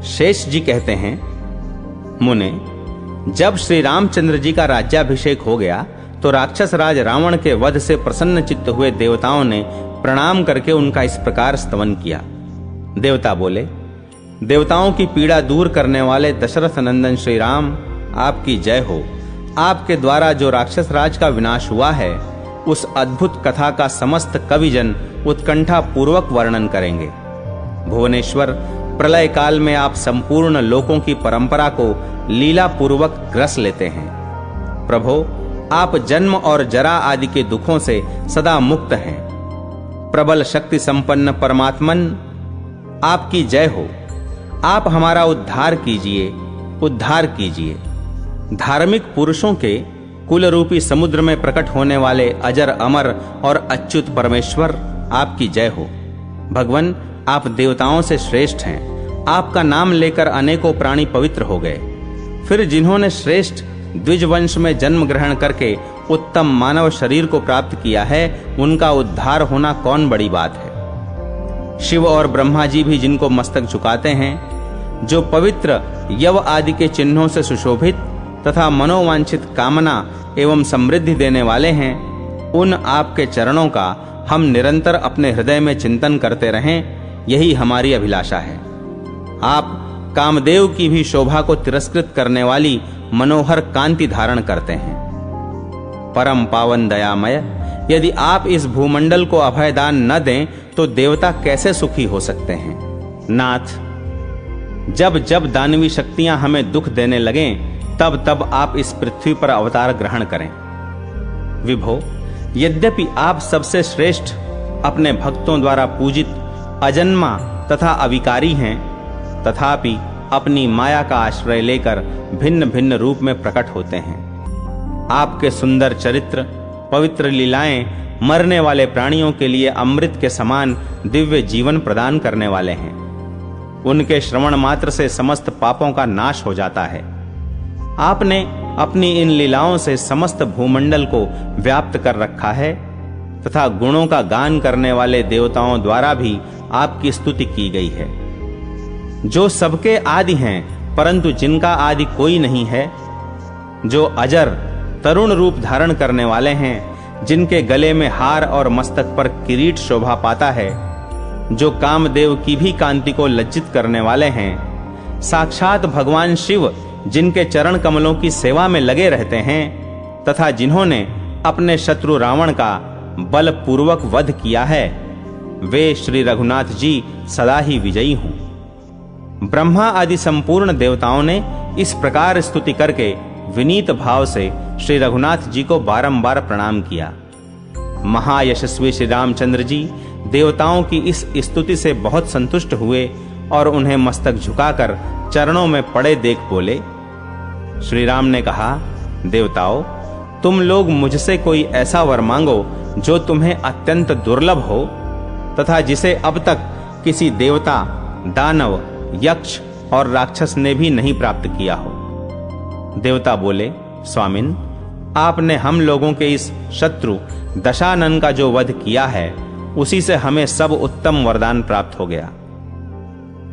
शेष जी कहते हैं, मुने, जब श्री रामचंद्र जी का राज्याभिषेक हो गया तो राक्षस राज रावण के वध से प्रसन्न चित्त हुए देवताओं ने प्रणाम करके उनका इस प्रकार स्तवन किया। देवता बोले, देवताओं की पीड़ा दूर करने वाले दशरथ नंदन श्री राम, आपकी जय हो। आपके द्वारा जो राक्षस राज का विनाश हुआ है, उस अद्भुत कथा का समस्त कविजन उत्कंठा पूर्वक वर्णन करेंगे। भुवनेश्वर, प्रलय काल में आप संपूर्ण लोकों की परंपरा को लीला पूर्वक ग्रस लेते हैं। प्रभो, आप जन्म और जरा आदि के दुखों से सदा मुक्त हैं। प्रबल शक्ति संपन्न परमात्मन, आपकी जय हो। आप हमारा उद्धार कीजिए, उद्धार कीजिए। धार्मिक पुरुषों के कुल रूपी समुद्र में प्रकट होने वाले अजर अमर और अच्युत परमेश्वर, आपकी जय हो। भगवन, आप देवताओं से श्रेष्ठ हैं। आपका नाम लेकर अनेकों प्राणी पवित्र हो गए। फिर जिन्होंने श्रेष्ठ द्विज वंश में जन्म ग्रहण करके उत्तम मानव शरीर को प्राप्त किया है, उनका उद्धार होना कौन बड़ी बात है। शिव और ब्रह्मा जी भी जिनको मस्तक झुकाते हैं, जो पवित्र यव आदि के चिन्हों से सुशोभित तथा मनोवांछित कामना एवं समृद्धि देने वाले हैं, उन आपके चरणों का हम निरंतर अपने हृदय में चिंतन करते रहें, यही हमारी अभिलाषा है। आप कामदेव की भी शोभा को तिरस्कृत करने वाली मनोहर कांति धारण करते हैं। परम पावन दयामय, यदि आप इस भूमंडल को अभयदान न दें तो देवता कैसे सुखी हो सकते हैं। नाथ, जब जब दानवी शक्तियां हमें दुख देने लगें, तब तब आप इस पृथ्वी पर अवतार ग्रहण करें। विभो, यद्यपि आप सबसे श्रेष्ठ, अपने भक्तों द्वारा पूजित, अजन्मा तथा अविकारी हैं, तथापि अपनी माया का आश्रय लेकर भिन्न भिन्न रूप में प्रकट होते हैं। आपके सुंदर चरित्र, पवित्र लीलाएं मरने वाले प्राणियों के लिए अमृत के समान दिव्य जीवन प्रदान करने वाले हैं। उनके श्रवण मात्र से समस्त पापों का नाश हो जाता है। आपने अपनी इन लीलाओं से समस्त भूमंडल को व्याप्त कर रखा है तथा गुणों का गान करने वाले देवताओं द्वारा भी आपकी स्तुति की गई है। जो सबके आदि हैं, परंतु जिनका आदि कोई नहीं है, जो अजर तरुण रूप धारण करने वाले हैं, जिनके गले में हार और मस्तक पर किरीट शोभा पाता है, जो कामदेव की भी कांति को लज्जित करने वाले हैं, साक्षात भगवान शिव जिनके चरण कमलों की सेवा में लगे रहते हैं, तथा जिन्होंने अपने शत्रु रावण का बलपूर्वक वध किया है, वे श्री रघुनाथ जी सदा ही विजयी हों। ब्रह्मा आदि संपूर्ण देवताओं ने इस प्रकार स्तुति करके विनीत भाव से श्री रघुनाथ जी को बारंबार प्रणाम किया। महायशस्वी श्री रामचंद्र जी देवताओं की इस स्तुति से बहुत संतुष्ट हुए और उन्हें मस्तक झुकाकर चरणों में पड़े देख बोले। श्री राम ने कहा, देवताओं, तुम लोग मुझसे कोई ऐसा वर मांगो जो तुम्हें अत्यंत दुर्लभ हो तथा जिसे अब तक किसी देवता, दानव, यक्ष और राक्षस ने भी नहीं प्राप्त किया हो। देवता बोले, स्वामिन, आपने हम लोगों के इस शत्रु दशानन का जो वध किया है, उसी से हमें सब उत्तम वरदान प्राप्त हो गया।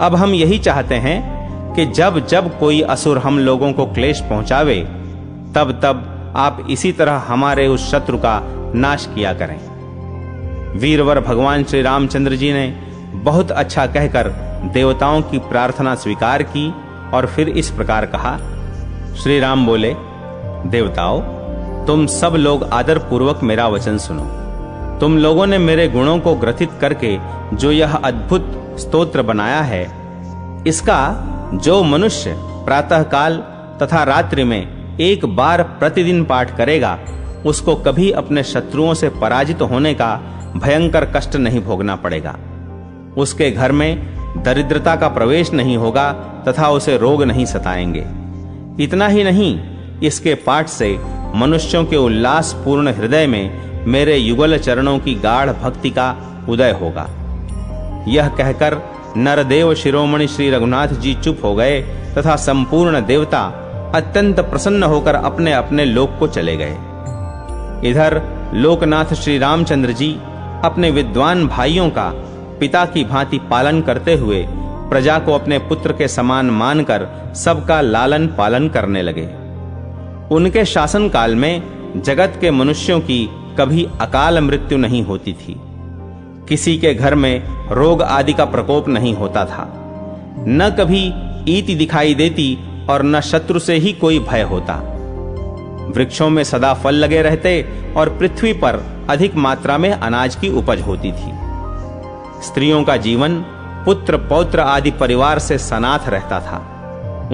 अब हम यही चाहते हैं कि जब जब कोई असुर हम लोगों को क्लेश पहुंचावे, तब तब आप इसी तरह हमारे उस शत्रु का नाश किया करें। वीरवर भगवान श्री रामचंद्र जी ने बहुत अच्छा कहकर देवताओं की प्रार्थना स्वीकार की और फिर इस प्रकार कहा। श्री राम बोले, देवताओं, तुम सब लोग आदर पूर्वक मेरा वचन सुनो। तुम लोगों ने मेरे गुणों को ग्रथित करके जो यह अद्भुत स्तोत्र बनाया है, इसका जो मनुष्य प्रातःकाल तथा रात्रि में एक बार प्रतिदिन पाठ करेगा, उसको कभी अपने शत्रुओं से पराजित होने का भयंकर कष्ट नहीं भोगना पड़ेगा। उसके घर में दरिद्रता का प्रवेश नहीं होगा तथा उसे रोग नहीं सताएंगे। इतना ही नहीं, इसके पाठ से मनुष्यों के उल्लासपूर्ण हृदय में मेरे युगल चरणों की गाढ़ भक्ति का उदय होगा। यह कहकर नरदेव शिरोमणि श्री रघुनाथ जी चुप हो गए तथा संपूर्ण देवता अत्यंत प्रसन्न होकर अपने अपने लोक को चले गए। इधर लोकनाथ श्री रामचंद्र जी अपने विद्वान भाइयों का पिता की भांति पालन करते हुए प्रजा को अपने पुत्र के समान मानकर सबका लालन पालन करने लगे। उनके शासनकाल में जगत के मनुष्यों की कभी अकाल मृत्यु नहीं होती थी। किसी के घर में रोग आदि का प्रकोप नहीं होता था। न कभी ईति दिखाई देती और न शत्रु से ही कोई भय होता। वृक्षों में सदा फल लगे रहते और पृथ्वी पर अधिक मात्रा में अनाज की उपज होती थी। स्त्रियों का जीवन पुत्र पौत्र आदि परिवार से सनाथ रहता था।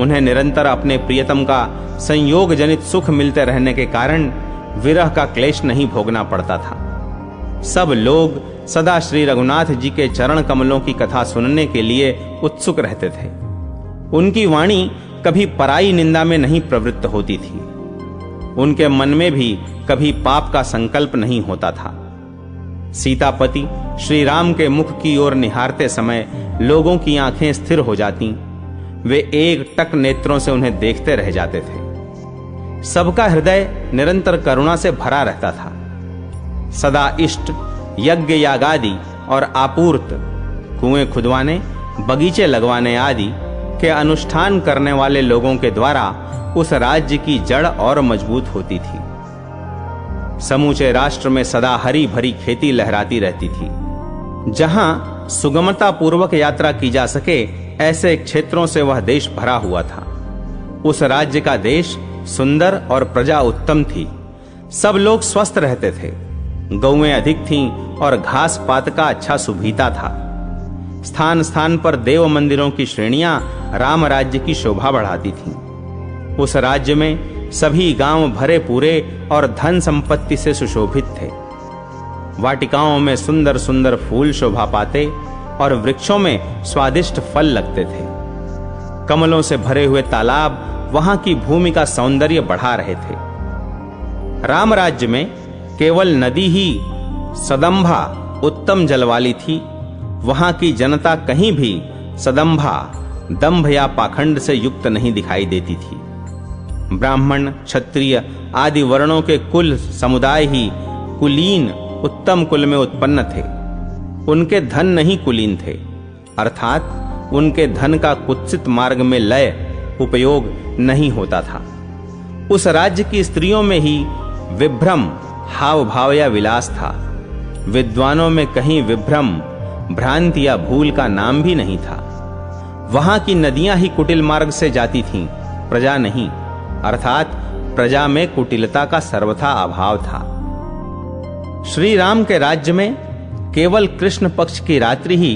उन्हें निरंतर अपने प्रियतम का संयोग जनित सुख मिलते रहने के कारण विरह का क्लेश नहीं भोगना पड़ता था। सब लोग सदा श्री रघुनाथ जी के चरण कमलों की कथा सुनने के लिए उत्सुक रहते थे। उनकी वाणी कभी पराई निंदा में नहीं प्रवृत्त होती थी। उनके मन में भी कभी पाप का संकल्प नहीं होता था। सीतापति श्री राम के मुख की ओर निहारते समय लोगों की आंखें स्थिर हो जाती। वे एक टक नेत्रों से उन्हें देखते रह जाते थे। सबका हृदय निरंतर करुणा से भरा रहता था। सदा इष्ट यज्ञ यागादि और आपूर्त, कुएं खुदवाने, बगीचे लगवाने आदि के अनुष्ठान करने वाले लोगों के द्वारा उस राज्य की जड़ और मजबूत होती थी। समूचे राष्ट्र में सदा हरी भरी खेती लहराती रहती थी। जहां सुगमता पूर्वक यात्रा की जा सके ऐसे क्षेत्रों से वह देश भरा हुआ था। उस राज्य का देश सुंदर और प्रजा उत्तम थी। सब लोग स्वस्थ रहते थे। गौएं अधिक थीं और घास पात का अच्छा सुभीता था। स्थान स्थान पर देव मंदिरों की श्रेणियां राम राज्य की शोभा बढ़ाती थीं। उस राज्य में सभी गांव भरे पूरे और धन संपत्ति से सुशोभित थे। वाटिकाओं में सुंदर सुंदर फूल शोभा पाते और वृक्षों में स्वादिष्ट फल लगते थे। कमलों से भरे हुए तालाब वहां की भूमि का सौंदर्य बढ़ा रहे थे। राम राज्य में केवल नदी ही सदंभा उत्तम जल वाली थी। वहां की जनता कहीं भी सदंभा, दंभ या पाखंड से युक्त नहीं दिखाई देती थी। ब्राह्मण, क्षत्रिय आदि वर्णों के कुल समुदाय ही कुलीन उत्तम कुल में उत्पन्न थे। उनके धन नहीं कुलीन थे, अर्थात उनके धन का कुत्सित मार्ग में लय उपयोग नहीं होता था। उस राज्य की स्त्रियों में ही विभ्रम, हाव भाव या विलास था। विद्वानों में कहीं विभ्रम, भ्रांति या भूल का नाम भी नहीं था। वहां की नदियां ही कुटिल मार्ग से जाती थीं, प्रजा नहीं, अर्थात प्रजा में कुटिलता का सर्वथा अभाव था। श्री राम के राज्य में केवल कृष्ण पक्ष की रात्रि ही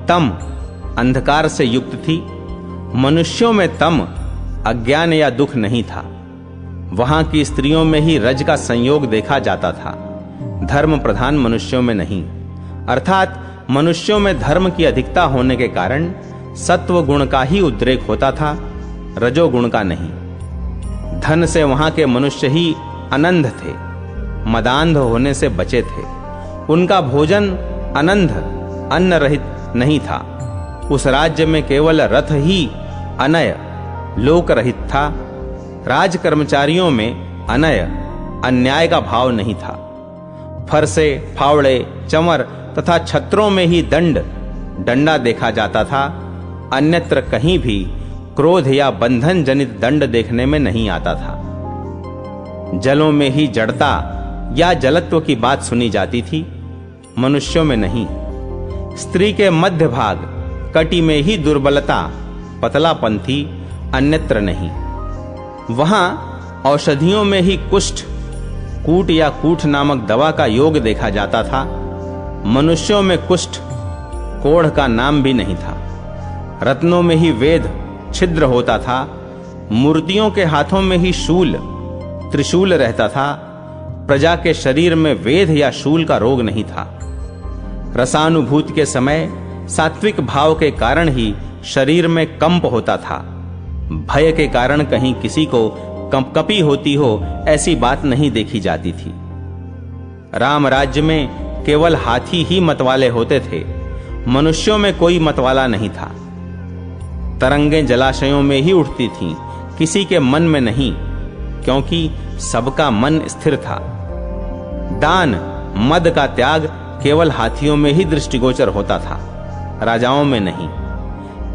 तम, अंधकार से युक्त थी। मनुष्यों में तम, अज्ञान या दुख नहीं था। वहां की स्त्रियों में ही रज का संयोग देखा जाता था, धर्म प्रधान मनुष्यों में नहीं। अर्थात मनुष्यों में धर्म की अधिकता होने के कारण सत्व गुण का ही उद्रेक होता था, रजोगुण का नहीं। धन से वहां के मनुष्य ही अनंध थे, मदांध होने से बचे थे। उनका भोजन अनंध, अन्न रहित नहीं था। उस राज्य में केवल रथ ही अनय, लोक रहित था। राज कर्मचारियों में अनय, अन्याय का भाव नहीं था। फरसे, फावड़े, चमर तथा छत्रों में ही दंड, डंडा देखा जाता था। अन्यत्र कहीं भी क्रोध या बंधन जनित दंड देखने में नहीं आता था। जलों में ही जड़ता या जलत्व की बात सुनी जाती थी, मनुष्यों में नहीं। स्त्री के मध्य भाग, कटी में ही दुर्बलता, पतलापन थी, अन्यत्र नहीं। वहां औषधियों में ही कुष्ठ, कूट या कूठ नामक दवा का योग देखा जाता था। मनुष्यों में कुष्ठ, कोढ़ का नाम भी नहीं था। रत्नों में ही वेद, छिद्र होता था। मूर्तियों के हाथों में ही शूल, त्रिशूल रहता था। प्रजा के शरीर में वेद या शूल का रोग नहीं था। रसानुभूति के समय सात्विक भाव के कारण ही शरीर में कंप होता था। भय के कारण कहीं किसी को कंपकपी होती हो ऐसी बात नहीं देखी जाती थी। राम राज्य में केवल हाथी ही मतवाले होते थे, मनुष्यों में कोई मतवाला नहीं था। तरंगें जलाशयों में ही उठती थीं, किसी के मन में नहीं, क्योंकि सबका मन स्थिर था। दान, मद का त्याग केवल हाथियों में ही दृष्टिगोचर होता था, राजाओं में नहीं।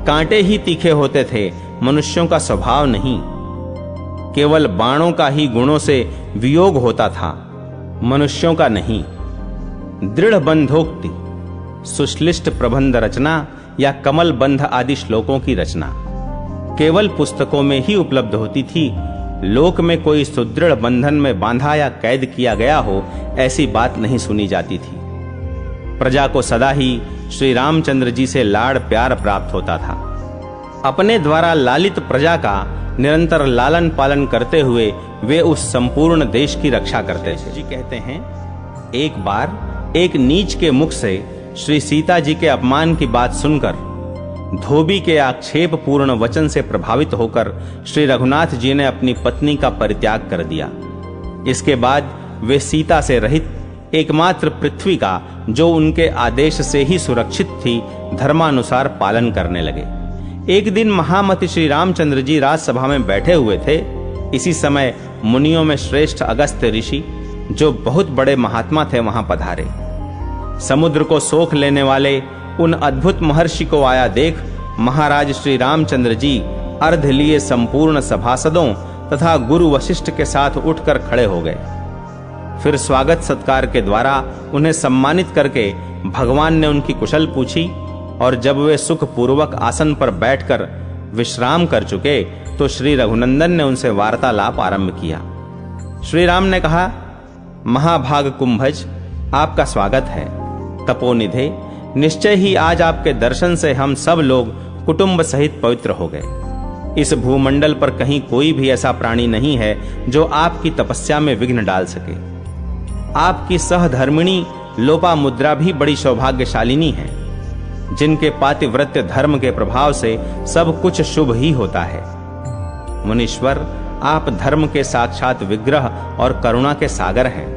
कांटे ही तीखे होते थे, मनुष्यों का स्वभाव नहीं। केवल बाणों का ही गुणों से वियोग होता था, मनुष्यों का नहीं। दृढ़ बंधोक्ति, सुश्लिष्ट प्रबंध रचना या कमल बंध आदि श्लोकों की रचना केवल पुस्तकों में ही उपलब्ध होती थी। लोक में कोई सुदृढ़ बंधन में बांधा या कैद किया गया हो, ऐसी बात नहीं सुनी जाती थी। प्रजा को सदा ही श्री रामचंद्र जी से लाड़ प्यार प्राप्त होता था। अपने द्वारा लालित प्रजा का निरंतर लालन पालन करते हुए वे उस संपूर्ण देश की रक्षा करते थे। जी कहते हैं, एक बार एक नीच के मुख से श्री सीता जी के अपमान की बात सुनकर धोबी के आक्षेप पूर्ण वचन से प्रभावित होकर श्री रघुनाथ जी ने अपनी पत्नी का परित्याग कर दिया। इसके बाद वे सीता से रहित एकमात्र पृथ्वी का, जो उनके आदेश से ही सुरक्षित थी, धर्मानुसार पालन करने लगे। एक दिन महामति श्री रामचंद्र जी राजसभा में बैठे हुए थे। इसी समय मुनियों में श्रेष्ठ अगस्त्य ऋषि, जो बहुत बड़े महात्मा थे, वहां पधारे। समुद्र को सोख लेने वाले उन अद्भुत महर्षि को आया देख महाराज श्री रामचंद्र जी अर्घ लिए संपूर्ण सभासदों तथा गुरु वशिष्ठ के साथ उठकर खड़े हो गए। फिर स्वागत सत्कार के द्वारा उन्हें सम्मानित करके भगवान ने उनकी कुशल पूछी, और जब वे सुख पूर्वक आसन पर बैठकर विश्राम कर चुके तो श्री रघुनंदन ने उनसे वार्तालाप आरंभ किया। श्री राम ने कहा, महाभाग कुंभज, आपका स्वागत है। तपोनिधे, निश्चय ही आज आपके दर्शन से हम सब लोग कुटुंब सहित पवित्र हो गए। इस भूमंडल पर कहीं कोई भी ऐसा प्राणी नहीं है जो आपकी तपस्या में विघ्न डाल सके। आपकी सहधर्मिणी लोपामुद्रा भी बड़ी सौभाग्यशालिनी है, जिनके पातिव्रत्य धर्म के प्रभाव से सब कुछ शुभ ही होता है। मुनीश्वर, आप धर्म के साक्षात विग्रह और करुणा के सागर हैं।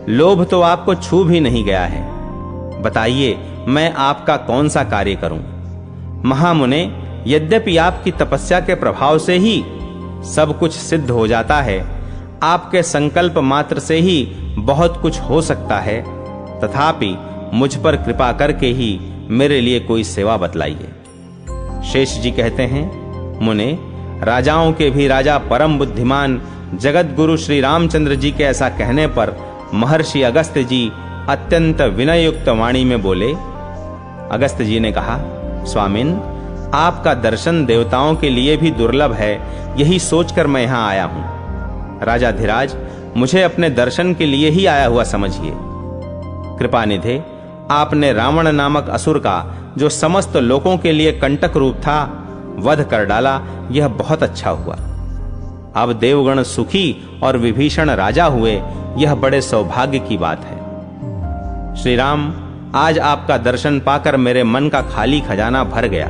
लोभ तो आपको छू भी नहीं गया है। बताइए, मैं आपका कौन सा कार्य करूं? महामुने, यद्यपि आपकी तपस्या के प्रभाव से ही सब कुछ सिद्ध हो जाता है, आपके संकल्प मात्र से ही बहुत कुछ हो सकता है, तथापि मुझ पर कृपा करके ही मेरे लिए कोई सेवा बतलाइए। शेष जी कहते हैं, मुने, राजाओं के भी राजा परम बुद्धिमान जगत गुरु श्री रामचंद्र जी के ऐसा कहने पर महर्षि अगस्त्य जी अत्यंत विनययुक्त वाणी में बोले। अगस्त्य जी ने कहा, स्वामिन, आपका दर्शन देवताओं के लिए भी दुर्लभ है, यही सोचकर मैं यहां आया हूं। राजाधिराज, मुझे अपने दर्शन के लिए ही आया हुआ समझिए। कृपानिधे, आपने रावण नामक असुर का, जो समस्त लोगों के लिए कंटक रूप था, वध कर डाला, यह बहुत अच्छा हुआ। अब देवगण सुखी और विभीषण राजा हुए, यह बड़े सौभाग्य की बात है। श्री राम, आज आपका दर्शन पाकर मेरे मन का खाली खजाना भर गया,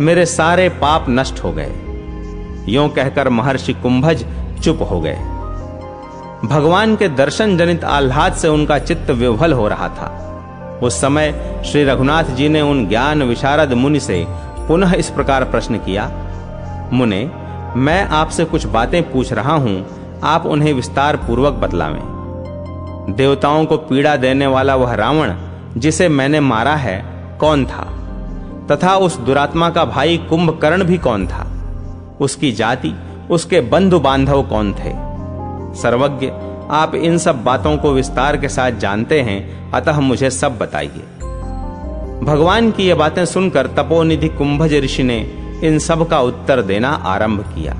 मेरे सारे पाप नष्ट हो गए। यों कहकर महर्षि कुंभज चुप हो गए। भगवान के दर्शन जनित आह्लाद से उनका चित्त विह्वल हो रहा था। उस समय श्री रघुनाथ जी ने उन ज्ञान विशारद मुनि से पुनः इस प्रकार प्रश्न किया, मुने, मैं आपसे कुछ बातें पूछ रहा हूं, आप उन्हें विस्तार पूर्वक बतलावें। देवताओं को पीड़ा देने वाला वह रावण जिसे मैंने मारा है कौन था, तथा उस दुरात्मा का भाई कुंभकर्ण भी कौन था? उसकी जाति, उसके बंधु बांधव कौन थे? सर्वज्ञ, आप इन सब बातों को विस्तार के साथ जानते हैं, अतः मुझे सब बताइए। भगवान की ये बातें सुनकर तपोनिधि कुंभज ऋषि ने इन सब का उत्तर देना आरंभ किया।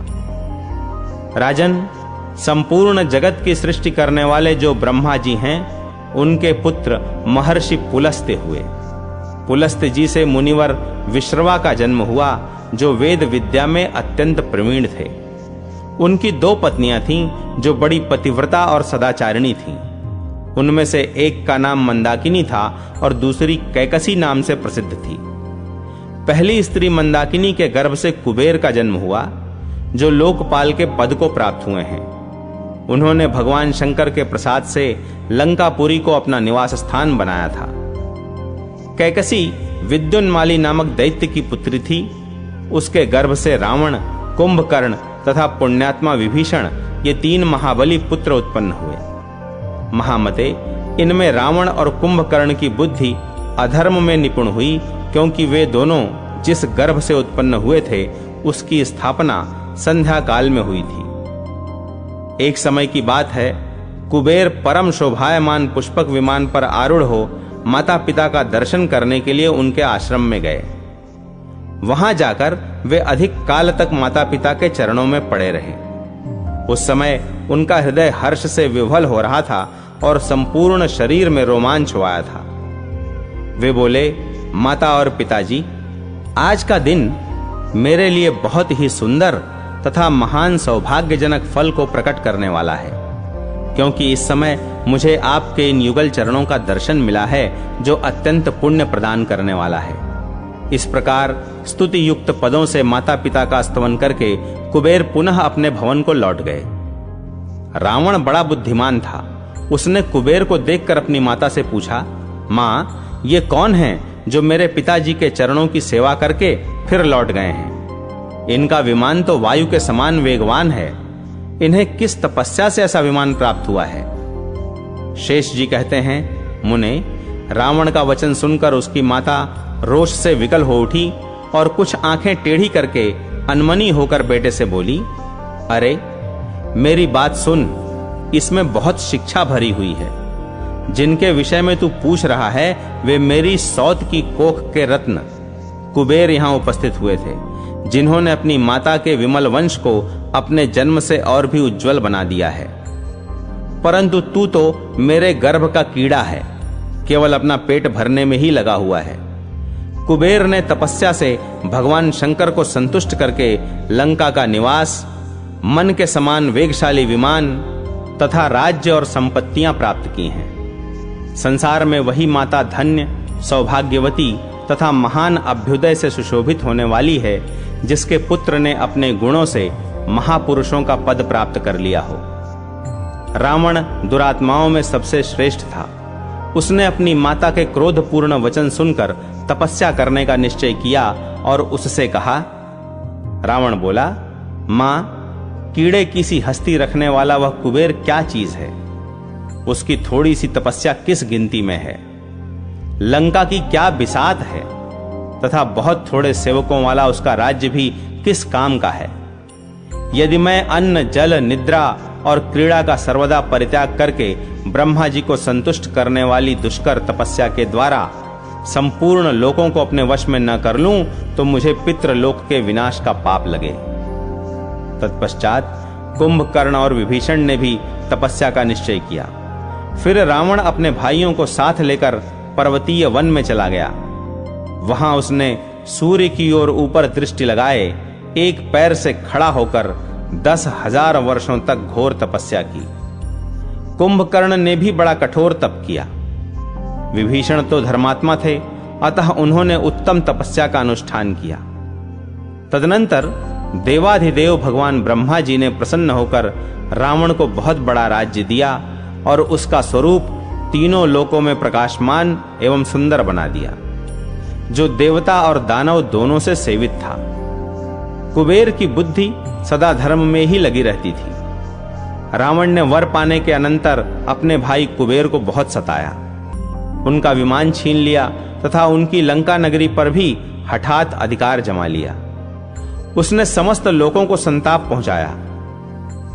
राजन, संपूर्ण जगत की सृष्टि करने वाले जो ब्रह्मा जी हैं, उनके पुत्र महर्षि पुलस्त्य हुए। पुलस्त्य जी से मुनिवर विश्रवा का जन्म हुआ, जो वेद विद्या में अत्यंत प्रवीण थे। उनकी 2 पत्नियां थीं, जो बड़ी पतिव्रता और सदाचारिणी थीं। उनमें से एक का नाम मंदाकिनी था और दूसरी कैकसी नाम से प्रसिद्ध थी। पहली स्त्री मंदाकिनी के गर्भ से कुबेर का जन्म हुआ, जो लोकपाल के पद को प्राप्त हुए हैं। उन्होंने भगवान शंकर के प्रसाद से लंकापुरी को अपना निवास स्थान बनाया था। कैकसी विद्युन्माली नामक दैत्य की पुत्री थी। उसके गर्भ से रावण, कुंभकर्ण तथा पुण्यात्मा विभीषण, ये 3 महाबली पुत्र उत्पन्न हुए। महामते, इनमें रावण और कुंभकर्ण की बुद्धि अधर्म में निपुण हुई, क्योंकि वे दोनों जिस गर्भ से उत्पन्न हुए थे उसकी स्थापना संध्या काल में हुई थी। एक समय की बात है, कुबेर परम शोभायमान पुष्पक विमान पर आरूढ़ हो माता पिता का दर्शन करने के लिए उनके आश्रम में गए। वहां जाकर वे अधिक काल तक माता पिता के चरणों में पड़े रहे। उस समय उनका हृदय हर्ष से विह्वल हो रहा था और संपूर्ण शरीर में रोमांच छाया था। वे बोले, माता और पिताजी, आज का दिन मेरे लिए बहुत ही सुंदर तथा महान सौभाग्यजनक फल को प्रकट करने वाला है, क्योंकि इस समय मुझे आपके इन युगल चरणों का दर्शन मिला है जो अत्यंत पुण्य प्रदान करने वाला है। इस प्रकार स्तुति युक्त पदों से माता पिता का स्तवन करके कुबेर पुनः अपने भवन को लौट गए। रावण बड़ा बुद्धिमान था। उसने कुबेर को देखकर अपनी माता से पूछा, माँ, ये कौन हैं जो मेरे पिताजी के चरणों की सेवा करके फिर लौट गए हैं? इनका विमान तो वायु के समान वेगवान है। इन्हें किस तपस्या से ऐसा विमान प्राप्त हुआ है? शेष जी कहते हैं, मुने, रावण का वचन सुनकर उसकी माता रोष से विकल हो उठी और कुछ आंखें टेढ़ी करके अनमनी होकर बेटे से बोली, अरे मेरी बात सुन, इसमें बहुत शिक्षा भरी हुई है। जिनके विषय में तू पूछ रहा है वे मेरी सौत की कोख के रत्न कुबेर यहां उपस्थित हुए थे, जिन्होंने अपनी माता के विमल वंश को अपने जन्म से और भी उज्जवल बना दिया है। परंतु तू तो मेरे गर्भ का कीड़ा है, केवल अपना पेट भरने में ही लगा हुआ है। कुबेर ने तपस्या से भगवान शंकर को संतुष्ट करके लंका का निवास, मन के समान वेगशाली विमान तथा राज्य और संपत्तियां प्राप्त की हैं। संसार में वही माता धन्य, सौभाग्यवती तथा महान अभ्युदय से सुशोभित होने वाली है, जिसके पुत्र ने अपने गुणों से महापुरुषों का पद प्राप्त कर लिया हो। रावण दुरात्माओं में सबसे श्रेष्ठ था। उसने अपनी माता के क्रोधपूर्ण वचन सुनकर तपस्या करने का निश्चय किया और उससे कहा। रावण बोला, मां, कीड़े की सी हस्ती रखने वाला वह कुबेर क्या चीज है? उसकी थोड़ी सी तपस्या किस गिनती में है? लंका की क्या बिसात है तथा बहुत थोड़े सेवकों वाला उसका राज्य भी किस काम का है? यदि मैं अन्न, जल, निद्रा और क्रीड़ा का सर्वदा परित्याग करके ब्रह्मा जी को संतुष्ट करने वाली दुष्कर तपस्या के द्वारा संपूर्ण लोकों को अपने वश में न कर लूं तो मुझे पितृलोक के विनाश का पाप लगे। तत्पश्चात कुंभकर्ण और विभीषण ने भी तपस्या का निश्चय किया। फिर रावण अपने भाइयों को साथ लेकर पर्वतीय वन में चला गया। वहां उसने सूर्य की ओर ऊपर दृष्टि लगाए एक पैर से खड़ा होकर 10,000 वर्षों तक घोर तपस्या की। कुंभकर्ण ने भी बड़ा कठोर तप किया। विभीषण तो धर्मात्मा थे, अतः उन्होंने उत्तम तपस्या का अनुष्ठान किया। तदनंतर देवाधिदेव भगवान ब्रह्मा जी ने प्रसन्न होकर रावण को बहुत बड़ा राज्य दिया और उसका स्वरूप तीनों लोकों में प्रकाशमान एवं सुंदर बना दिया, जो देवता और दानव दोनों से सेवित था। कुबेर की बुद्धि सदा धर्म में ही लगी रहती थी। रावण ने वर पाने के अनंतर अपने भाई कुबेर को बहुत सताया, उनका विमान छीन लिया तथा उनकी लंका नगरी पर भी हठात अधिकार जमा लिया। उसने समस्त लोकों को संताप पहुंचाया।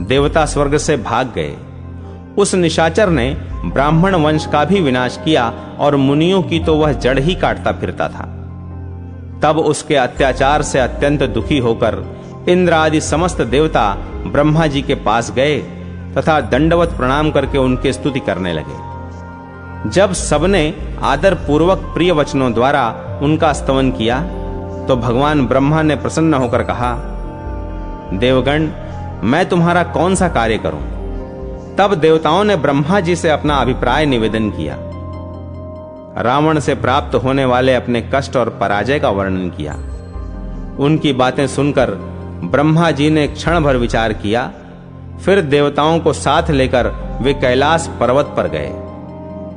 देवता स्वर्ग से भाग गए। उस निशाचर ने ब्राह्मण वंश का भी विनाश किया और मुनियों की तो वह जड़ ही काटता फिरता था। तब उसके अत्याचार से अत्यंत दुखी होकर इंद्र आदि समस्त देवता ब्रह्मा जी के पास गए तथा दंडवत प्रणाम करके उनकी स्तुति करने लगे। जब सबने आदर पूर्वक प्रिय वचनों द्वारा उनका स्तवन किया तो भगवान ब्रह्मा ने प्रसन्न होकर कहा, देवगण, मैं तुम्हारा कौन सा कार्य करूं? तब देवताओं ने ब्रह्मा जी से अपना अभिप्राय निवेदन किया। रावण से प्राप्त होने वाले अपने कष्ट और पराजय का वर्णन किया। उनकी बातें सुनकर ब्रह्मा जी ने क्षण भर विचार किया। फिर देवताओं को साथ लेकर वे कैलाश पर्वत पर गए।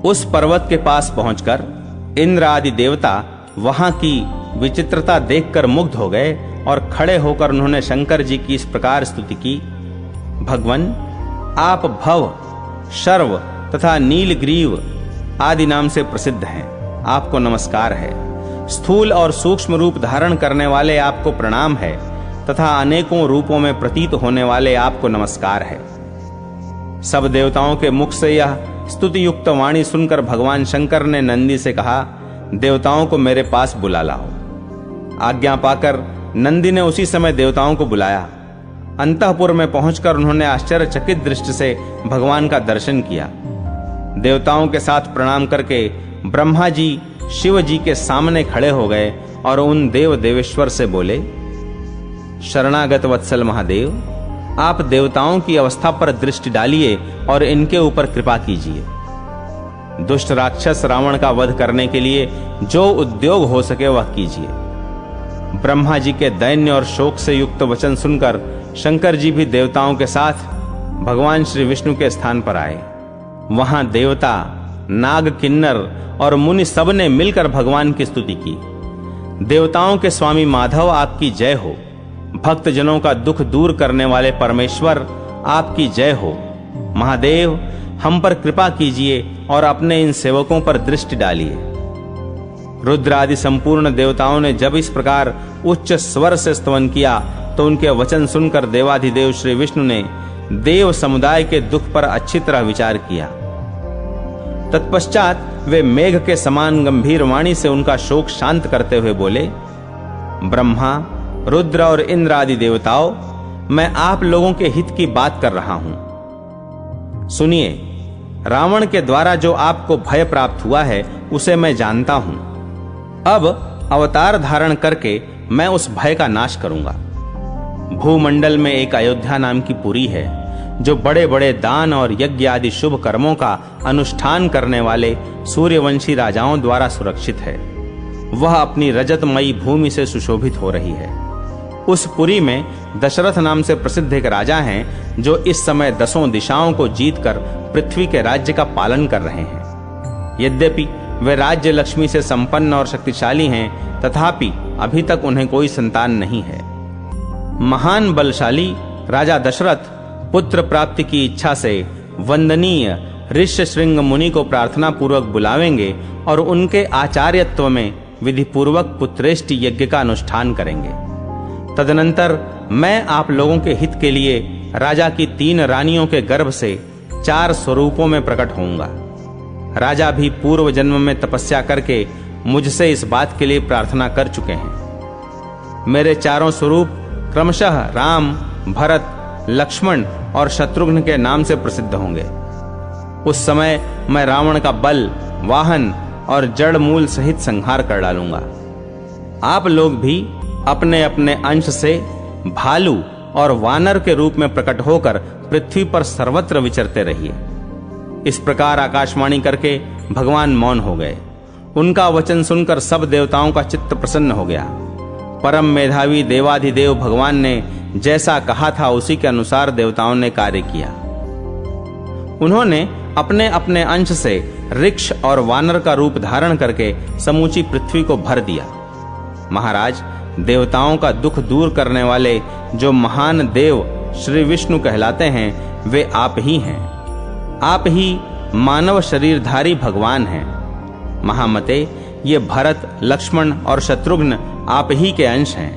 उस पर्वत के पास पहुंचकर इंद्र आदि देवता वहां की विचित्रता देखकर मुग्ध हो गए और खड़े होकर उन्होंने शंकर जी की इस प्रकार स्तुति की, भगवन, आप भव, शर्व तथा नीलग्रीव आदि नाम से प्रसिद्ध हैं। आपको नमस्कार है। स्थूल और सूक्ष्म रूप धारण करने वाले आपको प्रणाम है तथा अनेकों रूपों में प्रतीत होने वाले आपको नमस्कार है। सब देवताओं के मुख से यह स्तुति युक्त वाणी सुनकर भगवान शंकर ने नंदी से कहा, देवताओं को मेरे पास बुला लाओ। आज्ञा पाकर नंदी ने उसी समय देवताओं को बुलाया। अंतःपुर में पहुंचकर उन्होंने आश्चर्यचकित दृष्टि से भगवान का दर्शन किया। देवताओं के साथ प्रणाम करके ब्रह्मा जी शिव जी के सामने खड़े हो गए और उन देव देवेश्वर से बोले, शरणागत वत्सल महादेव, आप देवताओं की अवस्था पर दृष्टि डालिए और इनके ऊपर कृपा कीजिए। दुष्ट राक्षस रावण का वध करने के लिए जो उद्योग हो सके वह कीजिए। ब्रह्मा जी के दैन्य और शोक से युक्त वचन सुनकर शंकर जी भी देवताओं के साथ भगवान श्री विष्णु के स्थान पर आए। वहां देवता, नाग, किन्नर और मुनि सब ने मिलकर भगवान की स्तुति की। देवताओं के स्वामी माधव आपकी जय हो। भक्त जनों का दुख दूर करने वाले परमेश्वर आपकी जय हो। महादेव, हम पर कृपा कीजिए और अपने इन सेवकों पर दृष्टि डालिए। रुद्र आदि संपूर्ण देवताओं ने जब इस प्रकार उच्च स्वर से स्तवन किया तो उनके वचन सुनकर देवाधिदेव श्री विष्णु ने देव समुदाय के दुख पर अच्छी तरह विचार किया। तत्पश्चात वे मेघ के समान गंभीर वाणी से उनका शोक शांत करते हुए बोले, ब्रह्मा, रुद्र और इंद्र आदि देवताओं, मैं आप लोगों के हित की बात कर रहा हूं। सुनिए, रावण के द्वारा जो आपको भय प्राप्त हुआ है उसे मैं जानता हूं। अब अवतार धारण करके मैं उस भय का नाश करूंगा। भूमंडल में एक अयोध्या नाम की पुरी है जो बड़े बड़े दान और यज्ञ आदि शुभ कर्मों का अनुष्ठान करने वाले सूर्यवंशी राजाओं द्वारा सुरक्षित है। वह अपनी रजतमयी भूमि से सुशोभित हो रही है। उस पुरी में दशरथ नाम से प्रसिद्ध एक राजा हैं जो इस समय 10 दिशाओं को जीतकर पृथ्वी के राज्य का पालन कर रहे हैं। यद्यपि वे राज्य लक्ष्मी से संपन्न और शक्तिशाली हैं, तथापि अभी तक उन्हें कोई संतान नहीं है। महान बलशाली राजा दशरथ पुत्र प्राप्ति की इच्छा से वंदनीय ऋष्यशृंग मुनि को प्रार्थना पूर्वक बुलावेंगे और उनके आचार्यत्व में विधि पूर्वक पुत्रेष्टि यज्ञ का अनुष्ठान करेंगे। तदनंतर मैं आप लोगों के हित के लिए राजा की 3 रानियों के गर्भ से 4 स्वरूपों में प्रकट होऊंगा। राजा भी पूर्व जन्म में तपस्या करके मुझसे इस बात के लिए प्रार्थना कर चुके हैं। मेरे 4 स्वरूप क्रमशः राम, भरत, लक्ष्मण और शत्रुघ्न के नाम से प्रसिद्ध होंगे। उस समय मैं रावण का बल, वाहन और जड़ मूल सहित संहार कर डालूंगा। आप लोग भी अपने अपने अंश से भालू और वानर के रूप में प्रकट होकर पृथ्वी पर सर्वत्र विचरते रहिए। इस प्रकार आकाशवाणी करके भगवान मौन हो गए। उनका वचन सुनकर सब देवताओं का चित्त प्रसन्न हो गया। परम मेधावी देवाधिदेव भगवान ने जैसा कहा था उसी के अनुसार देवताओं ने कार्य किया। उन्होंने अपने अपने अंश से ऋक्ष और वानर का रूप धारण करके समूची पृथ्वी को भर दिया। महाराज, देवताओं का दुख दूर करने वाले जो महान देव श्री विष्णु कहलाते हैं वे आप ही हैं। आप ही मानव शरीरधारी भगवान हैं। महामते, ये भरत, लक्ष्मण और शत्रुघ्न आप ही के अंश हैं।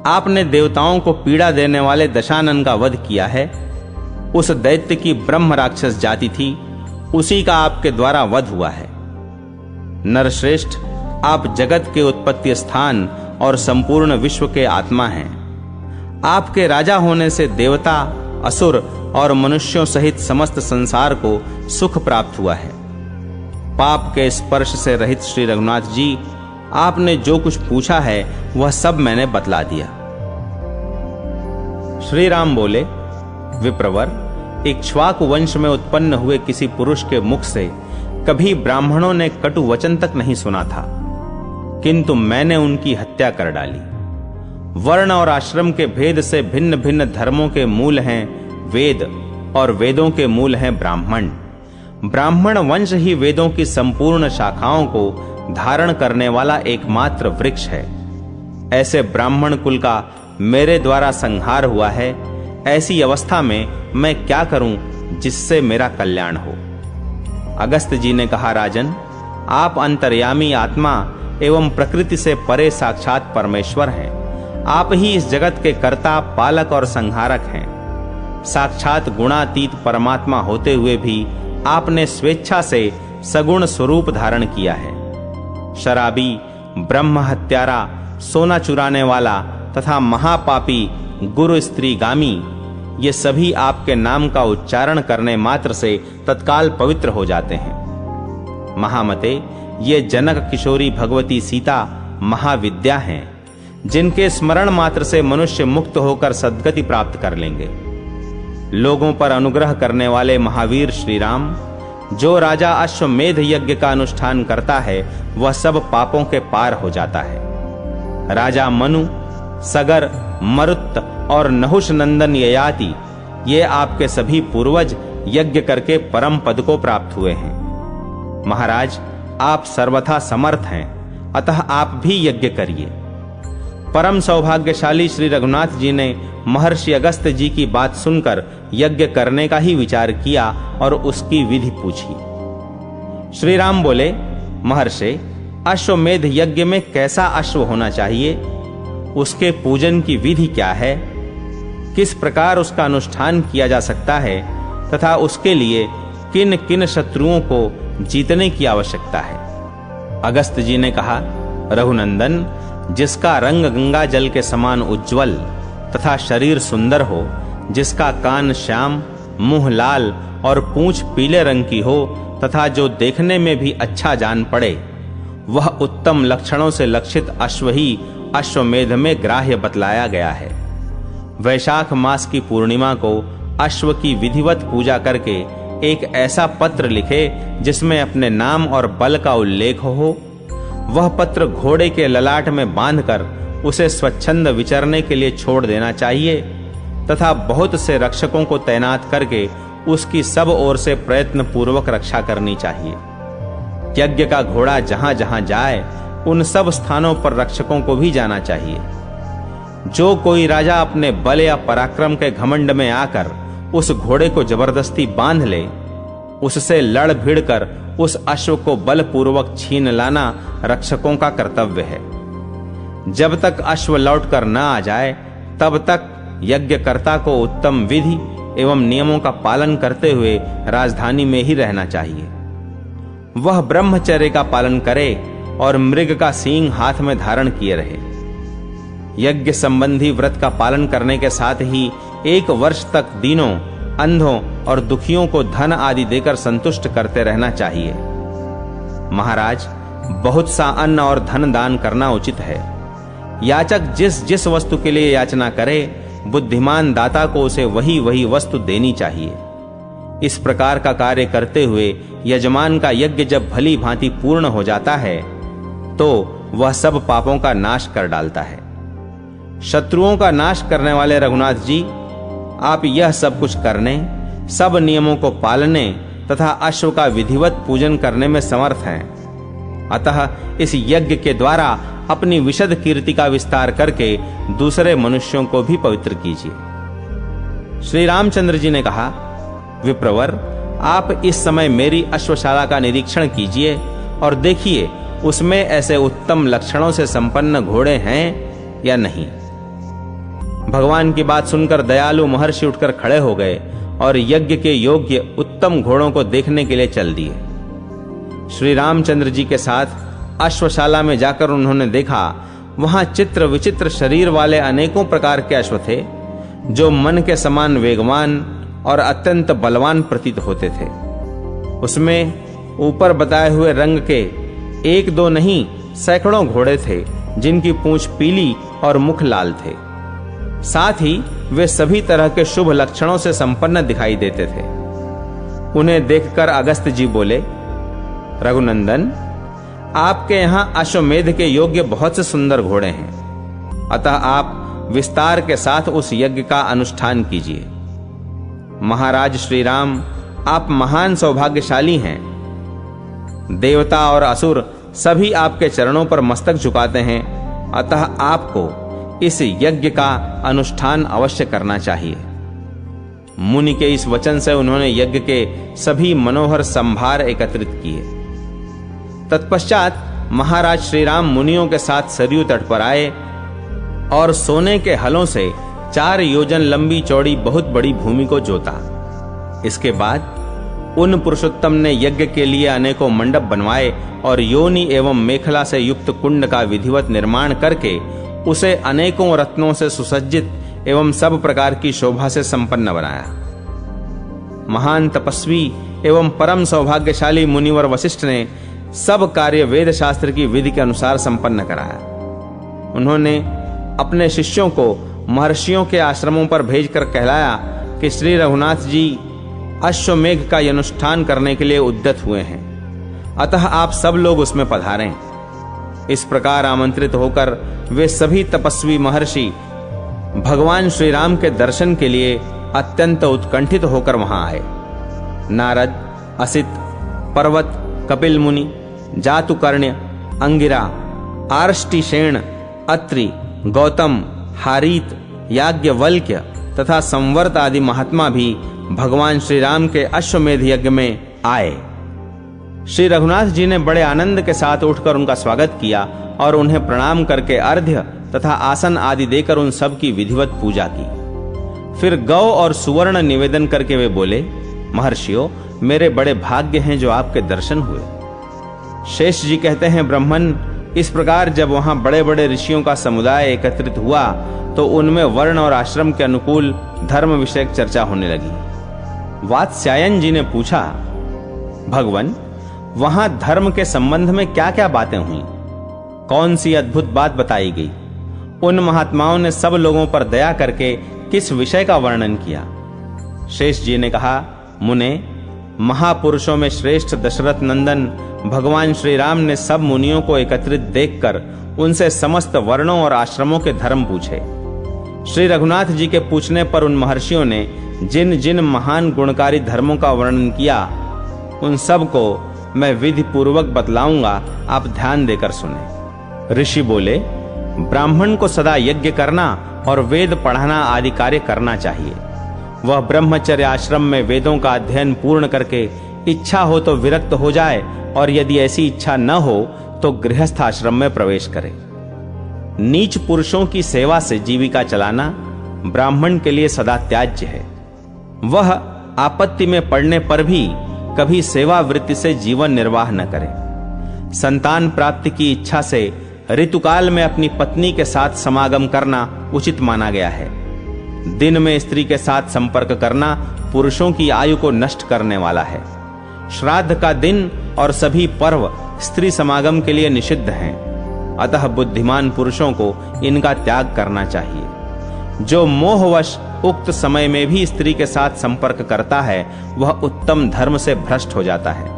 आपने देवताओं को पीड़ा देने वाले दशानन का वध किया है। उस दैत्य की ब्रह्म राक्षस जाति थी, उसी का आपके द्वारा वध हुआ है। नरश्रेष्ठ, आप जगत के उत्पत्ति स्थान और संपूर्ण विश्व के आत्मा हैं। आपके राजा होने से देवता, असुर और मनुष्यों सहित समस्त संसार को सुख प्राप्त हुआ है। पाप के स्पर्श से रहित श्री रघुनाथ जी, आपने जो कुछ पूछा है वह सब मैंने बतला दिया। श्री राम बोले, विप्रवर, इक्ष्वाकु वंश में उत्पन्न हुए किसी पुरुष के मुख से कभी ब्राह्मणों ने कटु वचन तक नहीं सुना था, किंतु मैंने उनकी हत्या कर डाली। वर्ण और आश्रम के भेद से भिन्न भिन्न धर्मों के मूल हैं वेद और वेदों के मूल हैं ब्राह्मण। ब्राह्मण वंश ही वेदों की संपूर्ण शाखाओं को धारण करने वाला एकमात्र वृक्ष है। ऐसे ब्राह्मण कुल का मेरे द्वारा संहार हुआ है। ऐसी अवस्था में मैं क्या करूं जिससे मेरा कल्याण हो। अगस्त जी ने कहा, राजन, आप अंतर्यामी आत्मा एवं प्रकृति से परे साक्षात परमेश्वर हैं। आप ही इस जगत के कर्ता, पालक और संहारक हैं। साक्षात गुणातीत परमात्मा होते हुए भी आपने स्वेच्छा से सगुण स्वरूप धारण किया है। शराबी, ब्रह्म हत्यारा, सोना चुराने वाला तथा महापापी गुरु स्त्रीगामी, ये सभी आपके नाम का उच्चारण करने मात्र से तत्काल पवित्र हो जाते हैं। महामते, ये जनक किशोरी भगवती सीता महाविद्या हैं, जिनके स्मरण मात्र से मनुष्य मुक्त होकर सद्गति प्राप्त कर लेंगे। लोगों पर अनुग्रह करने वाले महावीर श्री राम, जो राजा अश्वमेध यज्ञ का अनुष्ठान करता है वह सब पापों के पार हो जाता है। राजा मनु, सगर, मरुत और नहुष नंदन ययाति, ये आपके सभी पूर्वज यज्ञ करके परम पद को प्राप्त हुए हैं। महाराज, आप सर्वथा समर्थ हैं, अतः आप भी यज्ञ करिए। परम सौभाग्यशाली श्री रघुनाथ जी ने महर्षि अगस्त्य जी की बात सुनकर यज्ञ करने का ही विचार किया और उसकी विधि पूछी। श्री राम बोले, महर्षि, अश्वमेध यज्ञ में कैसा अश्व होना चाहिए? उसके पूजन की विधि क्या है? किस प्रकार उसका अनुष्ठान किया जा सकता है तथा उसके लिए किन किन शत्रुओं को जीतने की आवश्यकता है? अगस्त्य जी ने कहा, रघुनंदन, जिसका रंग गंगा जल के समान उज्ज्वल तथा शरीर सुंदर हो, जिसका कान श्याम, मुंह लाल और पूंछ पीले रंग की हो तथा जो देखने में भी अच्छा जान पड़े, वह उत्तम लक्षणों से लक्षित अश्व ही अश्वमेध में ग्राह्य बतलाया गया है। वैशाख मास की पूर्णिमा को अश्व की विधिवत पूजा करके एक ऐसा पत्र लिखे जिसमें अपने नाम और बल का उल्लेख हो। वह पत्र घोड़े के ललाट में बांधकर उसे स्वच्छंद विचरने के लिए छोड़ देना चाहिए तथा बहुत से रक्षकों को तैनात करके उसकी सब ओर से प्रयत्न पूर्वक रक्षा करनी चाहिए। यज्ञ का घोड़ा जहां जहां जाए उन सब स्थानों पर रक्षकों को भी जाना चाहिए। जो कोई राजा अपने बल या पराक्रम के घमंड में आकर उस घोड़े को जबरदस्ती बांध ले, उससे लड़ भिड़ कर उस अश्व को बलपूर्वक छीन लाना रक्षकों का कर्तव्य है। जब तक अश्व लौटकर न आ जाए तब तक यज्ञकर्ता को उत्तम विधि एवं नियमों का पालन करते हुए राजधानी में ही रहना चाहिए। वह ब्रह्मचर्य का पालन करे और मृग का सींग हाथ में धारण किए रहे। यज्ञ संबंधी व्रत का पालन करने के साथ ही 1 वर्ष तक दीनों, अंधों और दुखियों को धन आदि देकर संतुष्ट करते रहना चाहिए। महाराज, बहुत सा अन्न और धन दान करना उचित है। याचक जिस जिस वस्तु के लिए याचना करे, बुद्धिमान दाता को उसे वही वही वस्तु देनी चाहिए। इस प्रकार का कार्य करते हुए यजमान का यज्ञ जब भली भांति पूर्ण हो जाता है तो वह सब पापों का नाश कर डालता है। शत्रुओं का नाश करने वाले रघुनाथ जी, आप यह सब कुछ करने, सब नियमों को पालने तथा अश्व का विधिवत पूजन करने में समर्थ हैं। अतः इस यज्ञ के द्वारा अपनी विशद कीर्ति का विस्तार करके दूसरे मनुष्यों को भी पवित्र कीजिए। श्री रामचंद्र जी ने कहा, विप्रवर, आप इस समय मेरी अश्वशाला का निरीक्षण कीजिए और देखिए उसमें ऐसे उत्तम लक्षणों से संपन्न घोड़े हैं या नहीं। भगवान की बात सुनकर दयालु महर्षि उठकर खड़े हो गए और यज्ञ के योग्य उत्तम घोड़ों को देखने के लिए चल दिए। श्री रामचंद्र जी के साथ अश्वशाला में जाकर उन्होंने देखा, वहां चित्र विचित्र शरीर वाले अनेकों प्रकार के अश्व थे, जो मन के समान वेगवान और अत्यंत बलवान प्रतीत होते थे। उसमें ऊपर बताए हुए रंग के 1-2 नहीं, सैकड़ों घोड़े थे, जिनकी पूंछ पीली और मुख लाल थे। साथ ही वे सभी तरह के शुभ लक्षणों से संपन्न दिखाई देते थे। उन्हें देखकर अगस्त्य जी बोले, रघुनंदन, आपके यहां अश्वमेध के योग्य बहुत से सुंदर घोड़े हैं, अतः आप विस्तार के साथ उस यज्ञ का अनुष्ठान कीजिए। महाराज श्री राम, आप महान सौभाग्यशाली हैं। देवता और असुर सभी आपके चरणों पर मस्तक झुकाते हैं, अतः आपको इस यज्ञ का अनुष्ठान अवश्य करना चाहिए। मुनि के इस वचन से उन्होंने यज्ञ के सभी मनोहर संभार एकत्रित किए। तत्पश्चात महाराज श्री राम मुनियों के साथ सरयू तट पर आए और सोने के हलों से 4 योजन लंबी चौड़ी बहुत बड़ी भूमि को जोता। इसके बाद उन पुरुषोत्तम ने यज्ञ के लिए अनेकों मंडप बनवाए और योनि एवं मेखला से युक्त कुंड का विधिवत निर्माण करके उसे अनेकों रत्नों से सुसज्जित एवं सब प्रकार की शोभा से संपन्न बनाया। महान तपस्वी एवं परम सौभाग्यशाली मुनिवर वशिष्ठ ने सब कार्य वेद शास्त्र की विधि के अनुसार संपन्न कराया। उन्होंने अपने शिष्यों को महर्षियों के आश्रमों पर भेजकर कहलाया कि श्री रघुनाथ जी अश्वमेघ का अनुष्ठान करने के लिए उद्यत हुए हैं, अतः आप सब लोग उसमें पधारें। इस प्रकार आमंत्रित होकर वे सभी तपस्वी महर्षि भगवान श्री राम के दर्शन के लिए अत्यंत उत्कंठित होकर वहां आए। नारद, असित, पर्वत, कपिल मुनि, जातुकर्ण्य, अंगिरा, आर्ष्टिशेण, अत्रि, गौतम, हारीत, याज्ञवल्क्य तथा संवर्त आदि महात्मा भी भगवान श्री राम के अश्वमेध यज्ञ में आए। श्री रघुनाथ जी ने बड़े आनंद के साथ उठकर उनका स्वागत किया और उन्हें प्रणाम करके अर्घ्य तथा आसन आदि देकर उन सब की विधिवत पूजा की। फिर गौ और सुवर्ण निवेदन करके वे बोले, महर्षियों, मेरे बड़े भाग्य हैं जो आपके दर्शन हुए। शेष जी कहते हैं, ब्राह्मण, इस प्रकार जब वहां बड़े बड़े ऋषियों का समुदाय एकत्रित हुआ तो उनमें वर्ण और आश्रम के अनुकूल धर्म विषयक चर्चा होने लगी। वात्स्यायन जी ने पूछा, भगवन, वहां धर्म के संबंध में क्या क्या बातें हुई? कौन सी अद्भुत बात बताई गई? उन महात्माओं ने सब लोगों पर दया करके किस विषय का वर्णन किया? शेष जी ने कहा, मुने, महापुरुषों में श्रेष्ठ दशरथ नंदन भगवान श्री राम ने सब मुनियों को एकत्रित देखकर उनसे समस्त वर्णों और आश्रमों के धर्म पूछे। श्री रघुनाथ जी के पूछने पर उन महर्षियों ने जिन जिन महान गुणकारी धर्मों का वर्णन किया उन सब को मैं विधि पूर्वक बतलाऊंगा, आप ध्यान देकर सुने। ऋषि बोले, ब्राह्मण को सदा यज्ञ करना और वेद पढ़ाना आदि कार्य करना चाहिए। वह ब्रह्मचर्य आश्रम में वेदों का अध्ययन पूर्ण करके इच्छा हो तो विरक्त हो जाए और यदि ऐसी इच्छा न हो तो गृहस्थ आश्रम में प्रवेश करे। नीच पुरुषों की सेवा से जीविका चलाना ब्राह्मण के लिए सदा त्याज्य है। वह आपत्ति में पड़ने पर भी कभी सेवा वृत्ति से जीवन निर्वाह न करे। संतान प्राप्ति की इच्छा से ऋतुकाल में अपनी पत्नी के साथ समागम करना उचित माना गया है। दिन में स्त्री के साथ संपर्क करना पुरुषों की आयु को नष्ट करने वाला है। श्राद्ध का दिन और सभी पर्व स्त्री समागम के लिए निषिद्ध हैं, अतः बुद्धिमान पुरुषों को इनका त्याग करना चाहिए। जो मोहवश उक्त समय में भी स्त्री के साथ संपर्क करता है वह उत्तम धर्म से भ्रष्ट हो जाता है।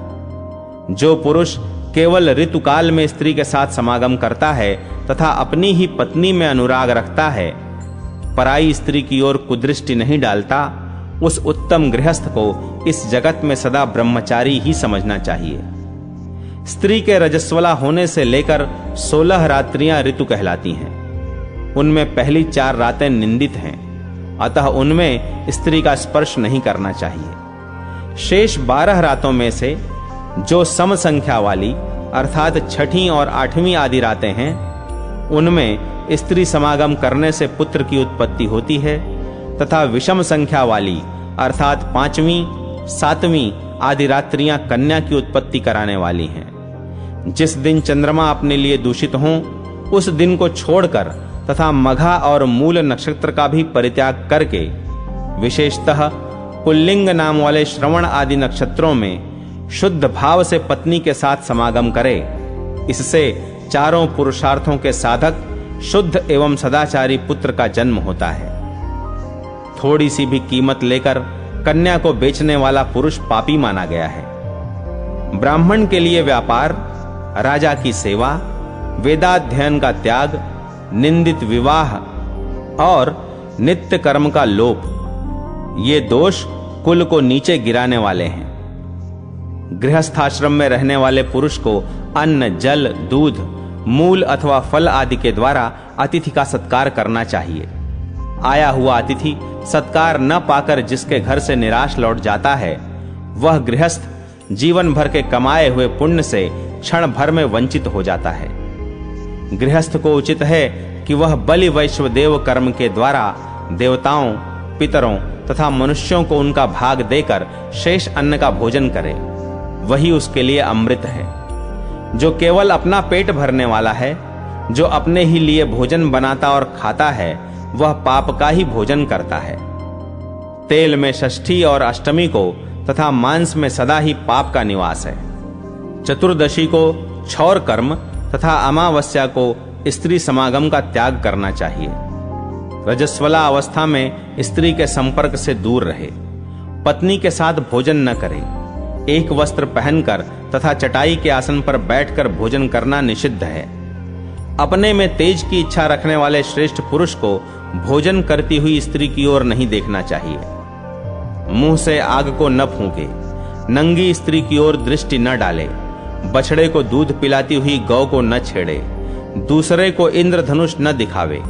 जो पुरुष केवल ऋतुकाल में स्त्री के साथ समागम करता है तथा अपनी ही पत्नी में अनुराग रखता है, पराई स्त्री की ओर कुदृष्टि नहीं डालता, उस उत्तम गृहस्थ को इस जगत में सदा ब्रह्मचारी ही समझना चाहिए। स्त्री के रजस्वला होने से लेकर 16 रात्रियां ऋतु कहलाती हैं। उनमें पहली 4 रातें निंदित हैं, अतः उनमें स्त्री का स्पर्श नहीं करना चाहिए। शेष 12 रातों में से जो सम संख्या वाली अर्थात छठी और 8वीं आदि रातें हैं, उनमें स्त्री समागम करने से पुत्र की उत्पत्ति होती है तथा विषम संख्या वाली अर्थात 5वीं, 7वीं आदि रात्रियां कन्या की उत्पत्ति कराने वाली हैं। जिस दिन चंद्रमा अपने लिए दूषित हों उस दिन को छोड़कर तथा मघा और मूल नक्षत्र का भी परित्याग करके विशेषतः पुल्लिंग नाम वाले श्रवण आदि नक्षत्रों में शुद्ध भाव से पत्नी के साथ समागम करे। इससे चारों पुरुषार्थों के साधक शुद्ध एवं सदाचारी पुत्र का जन्म होता है। थोड़ी सी भी कीमत लेकर कन्या को बेचने वाला पुरुष पापी माना गया है। ब्राह्मण के लिए व्यापार, राजा की सेवा, वेदाध्ययन का त्याग, निंदित विवाह और नित्य कर्म का लोप, ये दोष कुल को नीचे गिराने वाले हैं। गृहस्थाश्रम में रहने वाले पुरुष को अन्न, जल, दूध, मूल अथवा फल आदि के द्वारा अतिथि का सत्कार करना चाहिए। आया हुआ अतिथि सत्कार न पाकर जिसके घर से निराश लौट जाता है, वह गृहस्थ जीवन भर के कमाए हुए पुण्य से क्षण भर में वंचित हो जाता है। गृहस्थ को उचित है कि वह बलि वैश्वदेव कर्म के द्वारा देवताओं, पितरों तथा मनुष्यों को उनका भाग देकर शेष अन्न का भोजन करे। वही उसके लिए अमृत है। जो केवल अपना पेट भरने वाला है, जो अपने ही लिए भोजन बनाता और खाता है, वह पाप का ही भोजन करता है। तेल में षष्ठी और अष्टमी को तथा मांस में सदा ही पाप का निवास है। चतुर्दशी को क्षौर कर्म तथा अमावस्या को स्त्री समागम का त्याग करना चाहिए। रजस्वला अवस्था में स्त्री के संपर्क से दूर रहे। पत्नी के साथ भोजन न करे। एक वस्त्र पहनकर तथा चटाई के आसन पर बैठकर भोजन करना निषिद्ध है। अपने में तेज की इच्छा रखने वाले श्रेष्ठ पुरुष को भोजन करती हुई स्त्री की ओर नहीं देखना चाहिए। मुंह से आग को न फूंके। नंगी स्त्री की ओर दृष्टि न डाले। बछड़े को दूध पिलाती हुई गौ को न छेड़े। दूसरे को इंद्रधनुष न दिखावे।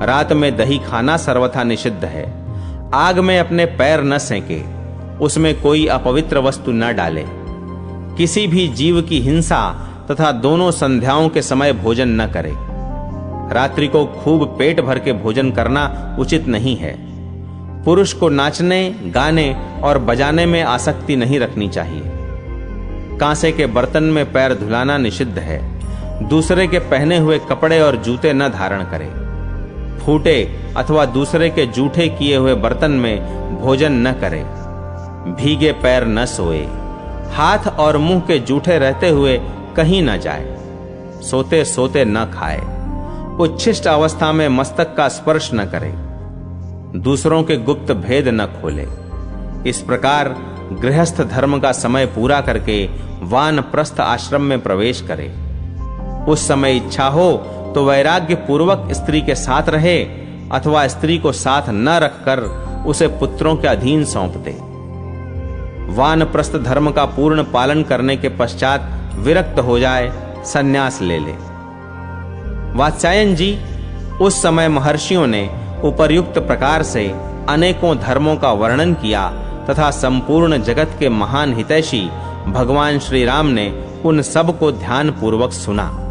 रात में दही खाना सर्वथा निषिद्ध है। आग में अपने पैर न सेंके। उसमें कोई अपवित्र वस्तु न डाले। किसी भी जीव की हिंसा तथा दोनों संध्याओं के समय भोजन न करे। रात्रि को खूब पेट भर के भोजन करना उचित नहीं है। पुरुष को नाचने, गाने और बजाने में आसक्ति नहीं रखनी चाहिए। कांसे के बर्तन में पैर धुलाना निषिद्ध है। दूसरे के पहने हुए कपड़े और जूते न धारण करे। फूटे अथवा दूसरे के जूठे किए हुए बर्तन में भोजन न करे। भीगे पैर न सोए। हाथ और मुंह के जूठे रहते हुए कहीं न जाए। सोते सोते न खाए। उच्छिष्ट अवस्था में मस्तक का स्पर्श न करे। दूसरों के गुप्त भेद न खोले। इस प्रकार गृहस्थ धर्म का समय पूरा करके वानप्रस्थ आश्रम में प्रवेश करे। उस समय इच्छा हो तो वैराग्य पूर्वक स्त्री के साथ रहे अथवा स्त्री को साथ न रखकर उसे पुत्रों के अधीन सौंप दे। वानप्रस्थ धर्म का पूर्ण पालन करने के पश्चात विरक्त हो जाए, संन्यास ले ले। वात्स्यायन जी, उस समय महर्षियों ने उपर्युक्त प्रकार से अनेकों धर्मों का वर्णन किया तथा संपूर्ण जगत के महान हितैषी भगवान श्री राम ने उन सब को ध्यान पूर्वक सुना।